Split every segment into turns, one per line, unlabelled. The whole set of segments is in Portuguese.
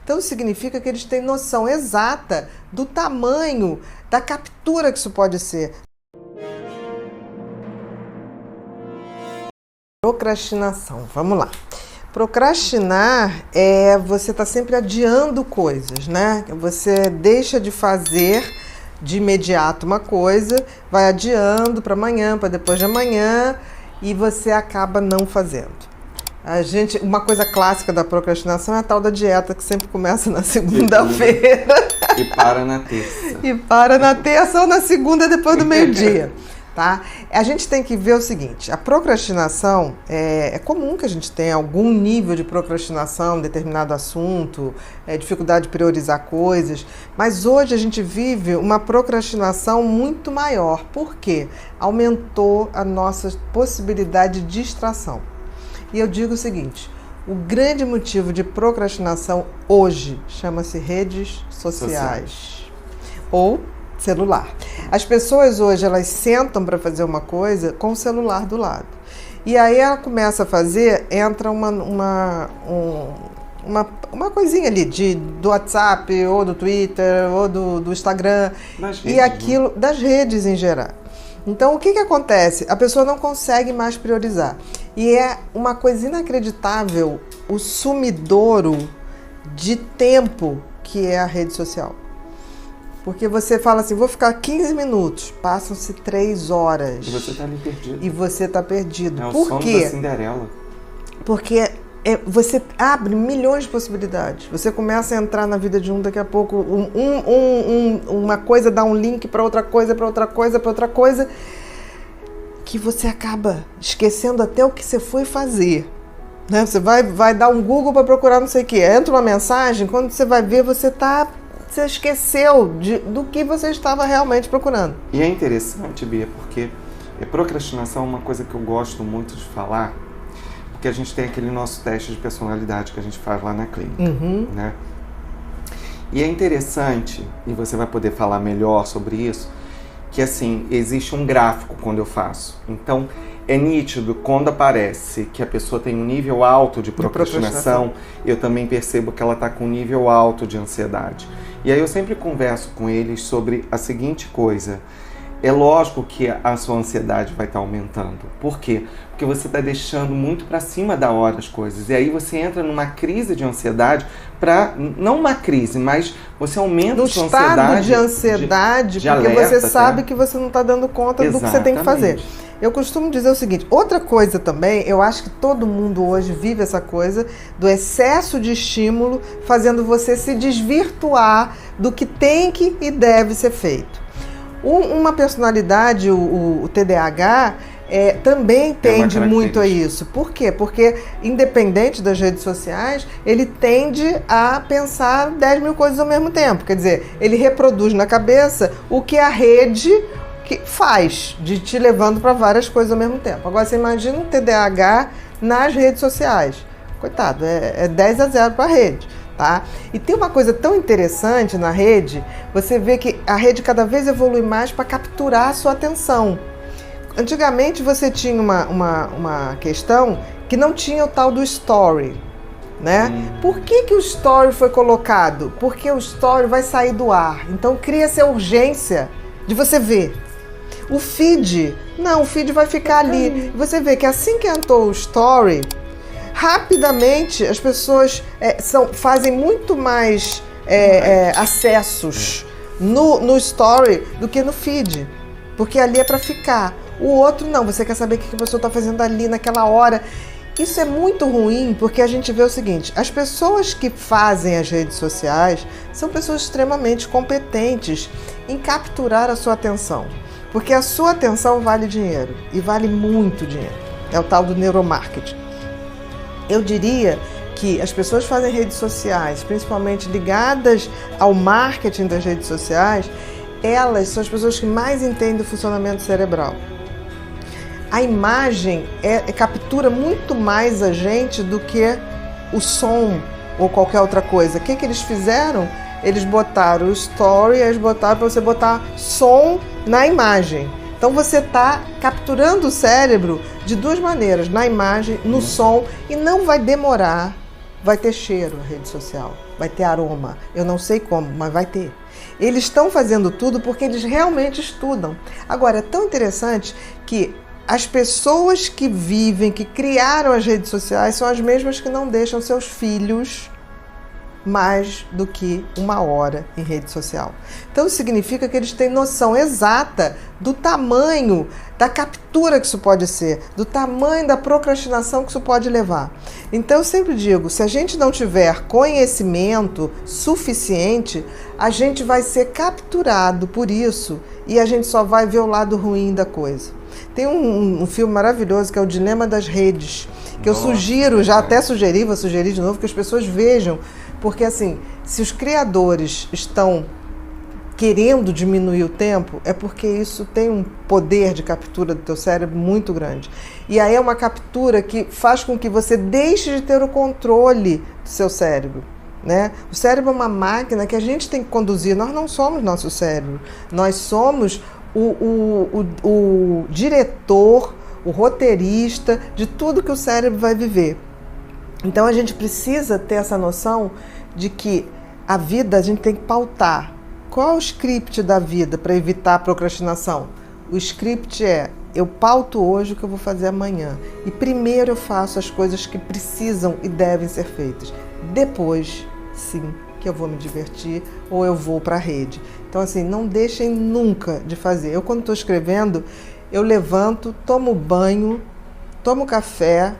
Então significa que eles têm noção exata do tamanho da captura que isso pode ser. Procrastinação, vamos lá. Procrastinar é você estar sempre adiando coisas, né? Você deixa de fazer de imediato uma coisa, vai adiando para amanhã, para depois de amanhã, e você acaba não fazendo. Uma coisa clássica da procrastinação é a tal da dieta que sempre começa na segunda-feira.
E para na terça.
E para na terça ou na segunda depois do meio-dia. Tá? A gente tem que ver o seguinte, a procrastinação, é comum que a gente tenha algum nível de procrastinação em determinado assunto, dificuldade de priorizar coisas, mas hoje a gente vive uma procrastinação muito maior. Por quê? Aumentou a nossa possibilidade de distração. E eu digo o seguinte, o grande motivo de procrastinação hoje chama-se redes sociais. Ou celular. As pessoas hoje, elas sentam para fazer uma coisa com o celular do lado. E aí ela começa a fazer, entra uma coisinha ali do WhatsApp, ou do Twitter, ou do Instagram, e aquilo, das redes em geral. Então, o que acontece? A pessoa não consegue mais priorizar. E é uma coisa inacreditável o sumidouro de tempo que é a rede social. Porque você fala assim, vou ficar 15 minutos, passam-se 3 horas.
E você está ali perdido.
E você está perdido.
É o
Por
sono
quê?
da Cinderela.
Porque você abre milhões de possibilidades. Você começa a entrar na vida de daqui a pouco, uma coisa dá um link para outra coisa, para outra coisa, para outra coisa, que você acaba esquecendo até o que você foi fazer. Né? Você vai dar um Google para procurar não sei o quê. Entra uma mensagem, quando você vai ver, você esqueceu do que você estava realmente procurando.
E é interessante, Bia, porque procrastinação é uma coisa que eu gosto muito de falar, porque a gente tem aquele nosso teste de personalidade que a gente faz lá na clínica, né? E é interessante, e você vai poder falar melhor sobre isso, que assim, existe um gráfico quando eu faço. Então, é nítido quando aparece que a pessoa tem um nível alto de procrastinação, eu também percebo que ela está com um nível alto de ansiedade. E aí eu sempre converso com eles sobre a seguinte coisa. É lógico que a sua ansiedade vai estar aumentando. Por quê? Porque você está deixando muito para cima da hora as coisas. E aí você entra numa crise de ansiedade, não uma crise, mas você aumenta a sua ansiedade.
No estado de ansiedade, porque
alerta,
você sabe que você não está dando conta do que você tem que fazer. Eu costumo dizer o seguinte, outra coisa também, eu acho que todo mundo hoje vive essa coisa do excesso de estímulo, fazendo você se desvirtuar do que tem que e deve ser feito. Uma personalidade, o TDAH, também tende muito a isso. Por quê? Porque, independente das redes sociais, ele tende a pensar 10 mil coisas ao mesmo tempo. Quer dizer, ele reproduz na cabeça o que a rede que faz, de te levando para várias coisas ao mesmo tempo. Agora, você imagina um TDAH nas redes sociais. Coitado, é 10-0 para a rede. Tá? E tem uma coisa tão interessante na rede, você vê que a rede cada vez evolui mais para capturar a sua atenção. Antigamente você tinha uma questão que não tinha o tal do story, né? Por que o story foi colocado? Porque o story vai sair do ar, então cria-se a urgência de você ver. O feed, não, o feed vai ficar ali. Você vê que assim que entrou o story, rapidamente as pessoas fazem muito mais acessos no story do que no feed, porque ali é para ficar. O outro não, você quer saber o que a pessoa está fazendo ali naquela hora. Isso é muito ruim, porque a gente vê o seguinte, as pessoas que fazem as redes sociais são pessoas extremamente competentes em capturar a sua atenção, porque a sua atenção vale dinheiro, e vale muito dinheiro. É o tal do neuromarketing. Eu diria que as pessoas que fazem redes sociais, principalmente ligadas ao marketing das redes sociais, elas são as pessoas que mais entendem o funcionamento cerebral. A imagem captura muito mais a gente do que o som ou qualquer outra coisa. O que eles fizeram? Eles botaram o story, eles botaram para você botar som na imagem. Então você está capturando o cérebro de duas maneiras, na imagem, no som, e não vai demorar vai ter cheiro a rede social, vai ter aroma. Eu não sei como, mas vai ter. Eles estão fazendo tudo porque eles realmente estudam. Agora, é tão interessante que as pessoas que vivem, que criaram as redes sociais, são as mesmas que não deixam seus filhos mais do que 1 hora em rede social. Então significa que eles têm noção exata do tamanho da captura que isso pode ser, do tamanho da procrastinação que isso pode levar. Então eu sempre digo, se a gente não tiver conhecimento suficiente, a gente vai ser capturado por isso e a gente só vai ver o lado ruim da coisa. Tem um filme maravilhoso que é o Dilema das Redes, que eu sugiro, já até sugeri, vou sugerir de novo, que as pessoas vejam. Porque assim, se os criadores estão querendo diminuir o tempo, é porque isso tem um poder de captura do teu cérebro muito grande. E aí é uma captura que faz com que você deixe de ter o controle do seu cérebro, né? O cérebro é uma máquina que a gente tem que conduzir. Nós não somos nosso cérebro. Nós somos o diretor, o roteirista de tudo que o cérebro vai viver. Então a gente precisa ter essa noção de que a vida a gente tem que pautar. Qual é o script da vida para evitar a procrastinação? O script é, eu pauto hoje o que eu vou fazer amanhã. E primeiro eu faço as coisas que precisam e devem ser feitas. Depois, sim, que eu vou me divertir ou eu vou para a rede. Então assim, não deixem nunca de fazer. Eu quando estou escrevendo, eu levanto, tomo banho, tomo café,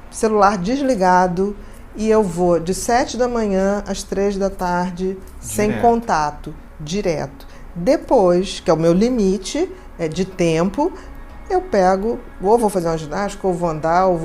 celular desligado, e eu vou de 7 da manhã às 3 da tarde, sem contato, direto. Depois, que é o meu limite de tempo, eu pego, ou vou fazer uma ginástica, ou vou andar, ou